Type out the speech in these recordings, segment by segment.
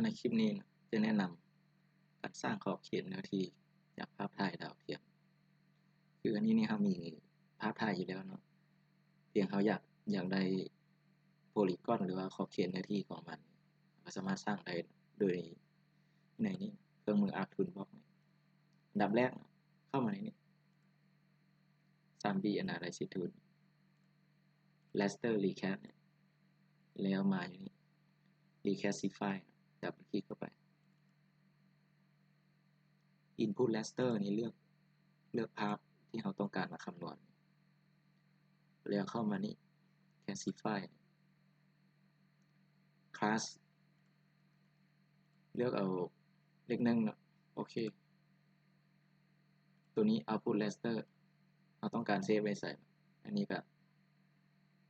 ในคลิปนี้จะแนะนำการสร้างขอบเขตเนื้อที่จากภาพถ่ายดาวเทียมคืออันนี้นี่เขามีภาพถ่ายอยู่แล้วเนาะเพียงเขาอยากได้โพลีกอนหรือว่าขอบเขตเนื้อที่ของมันก็สามารถสร้างได้โดยในนี้เครื่องมือ ArcToolbox อันดับแรกเข้ามาในนี้ 3D Analysis Tool Raster Recast แล้วมาอยู่นี่ Recastify ดับเบิลคลิกเข้าไป Input Raster นี้เลือกภาพที่เราต้องการมาคำนวณแล้วเข้ามานี่ Classify Class เลือกเอาเลขหนึ่งโอเคตัวนี้ Output Raster เราต้องการเซฟไว้ใส่อันนี้ก็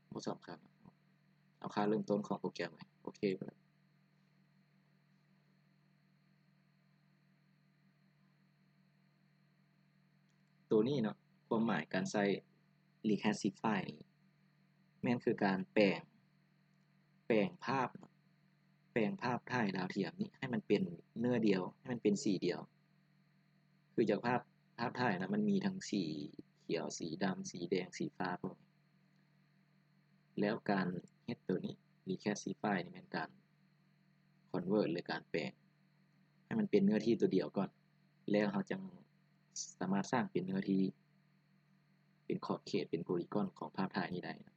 ไม่สำคัญเอาค่าเริ่มต้นของโปรแกรมไว้โอเคไปแล้วตัวนี้เนาะความหมายการใส่ Reclassify แม่นคือการแปลงภาพถ่ายดาวเทียมนี้ให้มันเป็นเนื้อเดียวให้มันเป็นสีเดียวคือจากภาพถ่ายนะมันมีทั้งสีเขียวสีดำสีแดงสีฟ้าพวกนี้แล้วการเฮ็ดตัวนี้ Reclassify นี่เป็นการ Convert หรือการแปลงให้มันเป็นเนื้อที่ตัวเดียวก่อนแล้วเราจะสามารถสร้างเป็นเนื้อที่เป็นขอบเขตเป็นโพลีกอนของภาพถ่ายนี้ได้นะ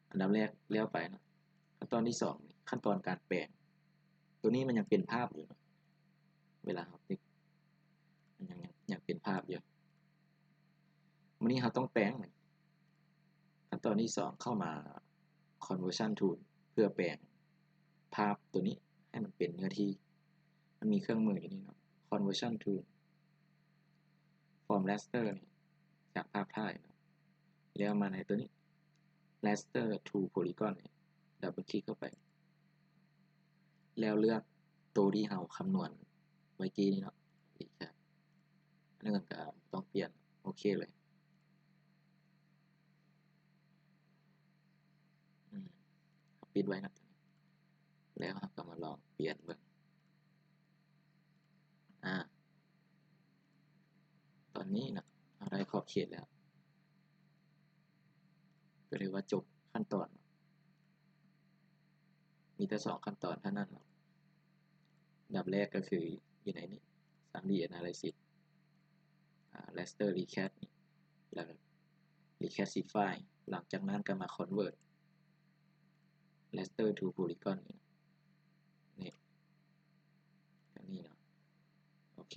อันดับแรกแล้วไปนะขั้นตอนที่2ขั้นตอนการแปลงตัวนี้มันยังเป็นภาพอยู่นะเวลาเราติ๊กมันยังเป็นภาพอยู่วันนี้เราต้องแปลงขั้นตอนที่2เข้ามา conversion tool เพื่อแปลงภาพตัวนี้ให้มันเป็นเนื้อที่มันมีเครื่องมืออยู่นี่เนาะ conversion tool from raster จากภาพถ่ายนะแล้วมาในตัวนี้ raster to polygon ดับเบิลคลิกเข้าไปแล้วเลือกตัวที่เราคำนวณเมื่อกี้นี้เนาะอันนั้นก็ต้องเปลี่ยนโอเคเลยปิดไว้นะแล้วก็มาลองเปลี่ยนเบิ่งตอนนี้นะเราได้ขอบเขตแล้วก็เรียกว่าจบขั้นตอนมีแต่2ขั้นตอนเท่านั้นอันดับแรกก็คืออยู่ในนี้ 3D Analysis Raster Recast แล้ว Reclassify หลังจากนั้นก็มา Convert Raster to Polygon นี่อันนี้เนาะโอเค